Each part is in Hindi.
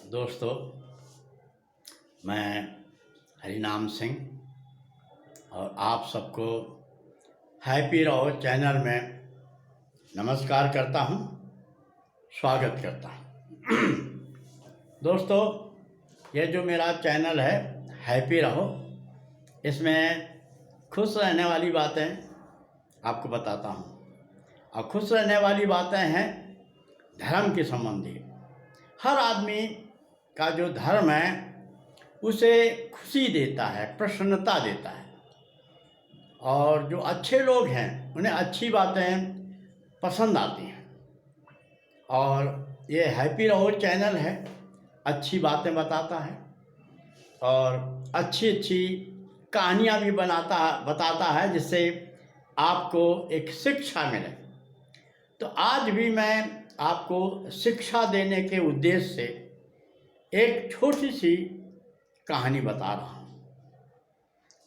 दोस्तों, मैं हरिनाम सिंह और आप सबको हैप्पी रहो चैनल में नमस्कार करता हूं, स्वागत करता हूं। दोस्तों, ये जो मेरा चैनल है हैप्पी रहो, इसमें खुश रहने वाली बातें आपको बताता हूं। और खुश रहने वाली बातें हैं धर्म के संबंधी। हर आदमी का जो धर्म है उसे खुशी देता है, प्रसन्नता देता है, और जो अच्छे लोग हैं उन्हें अच्छी बातें पसंद आती हैं। और ये हैप्पी रहो चैनल है, अच्छी बातें बताता है और अच्छी अच्छी कहानियाँ भी बताता है, जिससे आपको एक शिक्षा मिले। तो आज भी मैं आपको शिक्षा देने के उद्देश्य से एक छोटी सी कहानी बता रहा हूँ।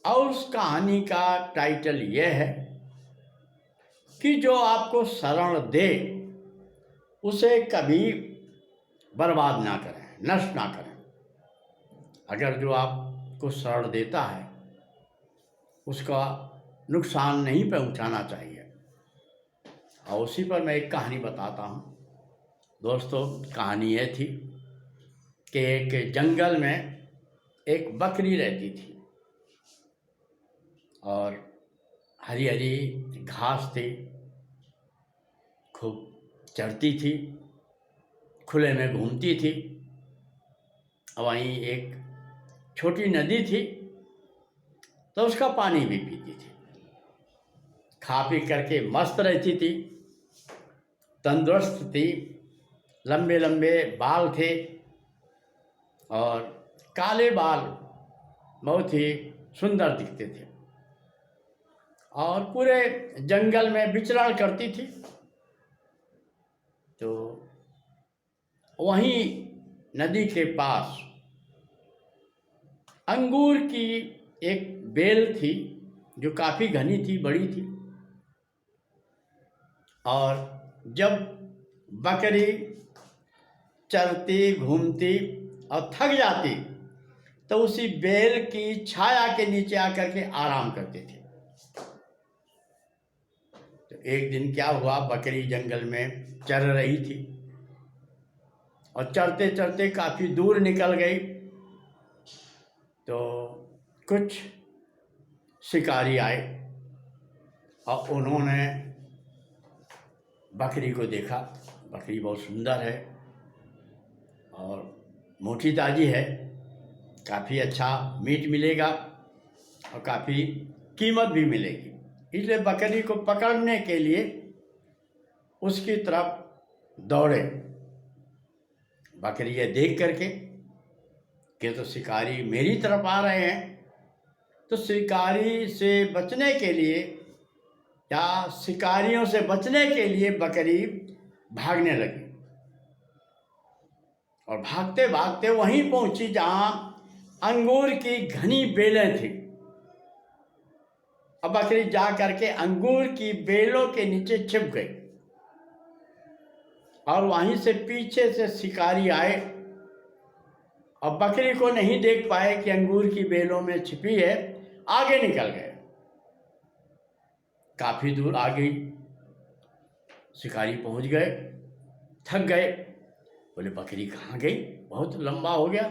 और उस कहानी का टाइटल यह है कि जो आपको शरण दे उसे कभी बर्बाद ना करें, नष्ट ना करें। अगर जो आपको शरण देता है उसका नुकसान नहीं पहुँचाना चाहिए। और उसी पर मैं एक कहानी बताता हूँ। दोस्तों, कहानी यह थी कि एक जंगल में एक बकरी रहती थी और हरी हरी घास थी, खूब चरती थी, खुले में घूमती थी। वहीं एक छोटी नदी थी तो उसका पानी भी पीती थी। खा पी करके मस्त रहती थी, तंदुरुस्त थी, लंबे लंबे बाल थे और काले बाल बहुत ही सुंदर दिखते थे और पूरे जंगल में विचरण करती थी। तो वहीं नदी के पास अंगूर की एक बेल थी जो काफ़ी घनी थी, बड़ी थी। और जब बकरी चरती घूमती और थक जाती तो उसी बेल की छाया के नीचे आकर के आराम करते थे। तो एक दिन क्या हुआ, बकरी जंगल में चर रही थी और चरते चरते काफ़ी दूर निकल गई। तो कुछ शिकारी आए और उन्होंने बकरी को देखा। बकरी बहुत सुंदर है और मोटी ताजी है, काफ़ी अच्छा मीट मिलेगा और काफ़ी कीमत भी मिलेगी। इसलिए बकरी को पकड़ने के लिए उसकी तरफ दौड़े। बकरी ये देख करके कि तो शिकारी मेरी तरफ आ रहे हैं, तो शिकारी से बचने के लिए या शिकारियों से बचने के लिए बकरी भागने लगी और भागते भागते वहीं पहुंची जहां अंगूर की घनी बेलें थी। अब बकरी जा करके अंगूर की बेलों के नीचे छिप गई और वहीं से पीछे से शिकारी आए और बकरी को नहीं देख पाए कि अंगूर की बेलों में छिपी है, आगे निकल गए। काफ़ी दूर आ गई, शिकारी पहुंच गए, थक गए, बोले बकरी कहाँ गई, बहुत लंबा हो गया।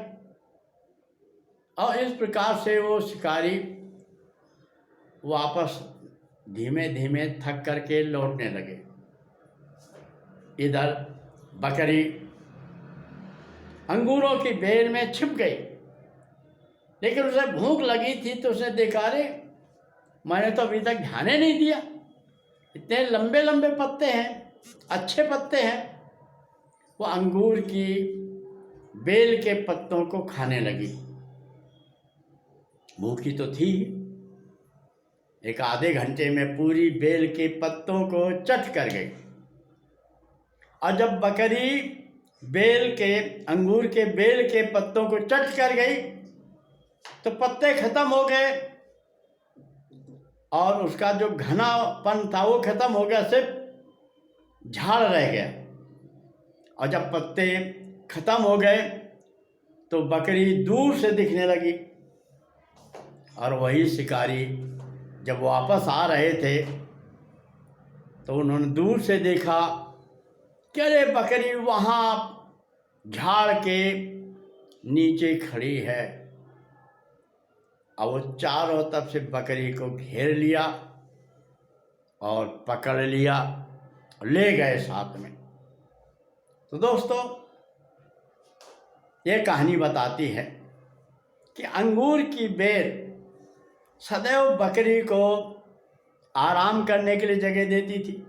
और इस प्रकार से वो शिकारी वापस धीमे धीमे थक करके लौटने लगे। इधर बकरी अंगूरों की बेल में छिप गई, लेकिन उसे भूख लगी थी तो उसने देखा, अरे मैंने तो अभी तक ध्यान ही नहीं दिया, इतने लंबे लंबे पत्ते हैं, अच्छे पत्ते हैं। वो अंगूर की बेल के पत्तों को खाने लगी। भूखी तो थी, एक आधे घंटे में पूरी बेल के पत्तों को चट कर गई। और जब बकरी अंगूर के बेल के पत्तों को चट कर गई तो पत्ते खत्म हो गए और उसका जो घनापन था वो खत्म हो गया, सिर्फ झाड़ रह गया। और जब पत्ते खत्म हो गए तो बकरी दूर से दिखने लगी और वही शिकारी जब वापस आ रहे थे तो उन्होंने दूर से देखा कि अरे बकरी वहाँ झाड़ के नीचे खड़ी है। और वो चारों तरफ से बकरी को घेर लिया और पकड़ लिया, ले गए साथ में। तो दोस्तों, ये कहानी बताती है कि अंगूर की बेल सदैव बकरी को आराम करने के लिए जगह देती थी,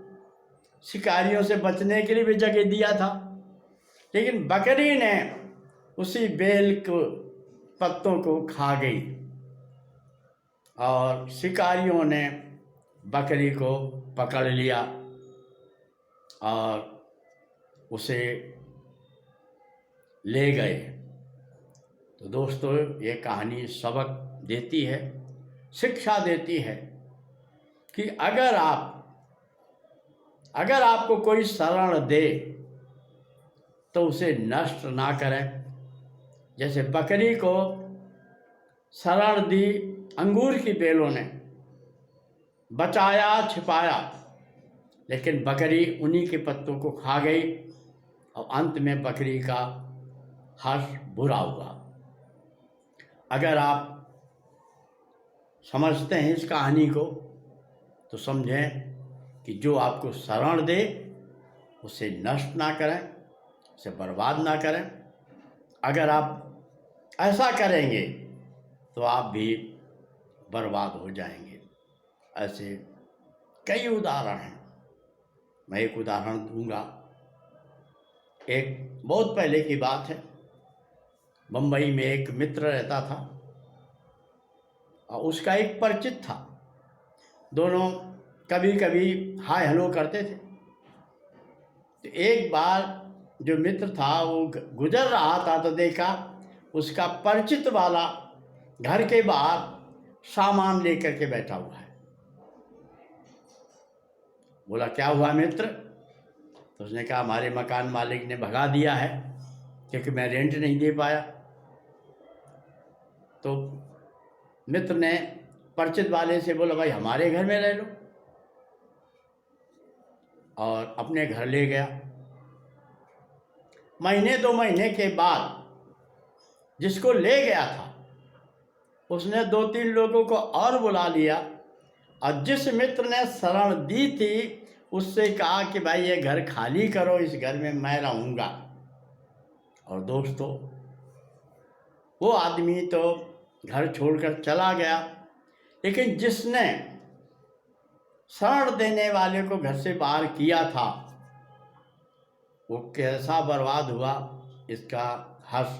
शिकारियों से बचने के लिए भी जगह दिया था, लेकिन बकरी ने उसी बेल को पत्तों को खा गई और शिकारियों ने बकरी को पकड़ लिया और उसे ले गए। तो दोस्तों, ये कहानी सबक देती है, शिक्षा देती है कि अगर आपको कोई शरण दे तो उसे नष्ट ना करें। जैसे बकरी को शरण दी अंगूर की बेलों ने, बचाया छिपाया, लेकिन बकरी उन्हीं के पत्तों को खा गई और अंत में बकरी का हर्ष बुरा हुआ। अगर आप समझते हैं इस कहानी को तो समझें कि जो आपको शरण दे उसे नष्ट ना करें, उसे बर्बाद ना करें। अगर आप ऐसा करेंगे तो आप भी बर्बाद हो जाएंगे। ऐसे कई उदाहरण हैं। मैं एक उदाहरण दूंगा। एक बहुत पहले की बात है, बम्बई में एक मित्र रहता था और उसका एक परिचित था। दोनों कभी कभी हाय हेलो करते थे। तो एक बार जो मित्र था वो गुजर रहा था तो देखा उसका परिचित वाला घर के बाहर सामान लेकर के बैठा हुआ है। बोला, क्या हुआ मित्र? तो उसने कहा, हमारे मकान मालिक ने भगा दिया है क्योंकि मैं रेंट नहीं दे पाया। तो मित्र ने परिचित वाले से बोला, भाई हमारे घर में रह लो, और अपने घर ले गया। महीने 2 महीने के बाद जिसको ले गया था उसने 2-3 लोगों को और बुला लिया और जिस मित्र ने शरण दी थी उससे कहा कि भाई ये घर खाली करो, इस घर में मैं रहूँगा। और दोस्तों, वो आदमी तो घर छोड़कर चला गया, लेकिन जिसने शरण देने वाले को घर से बाहर किया था वो कैसा बर्बाद हुआ, इसका हर्ष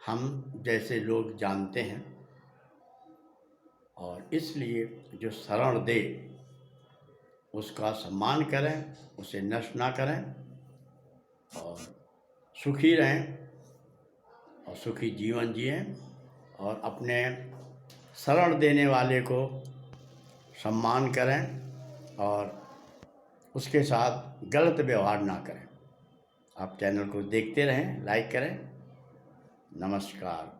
हम जैसे लोग जानते हैं। और इसलिए जो शरण दे उसका सम्मान करें, उसे नष्ट ना करें और सुखी रहें और सुखी जीवन जिएं और अपने शरण देने वाले को सम्मान करें और उसके साथ गलत व्यवहार ना करें। आप चैनल को देखते रहें, लाइक करें। नमस्कार।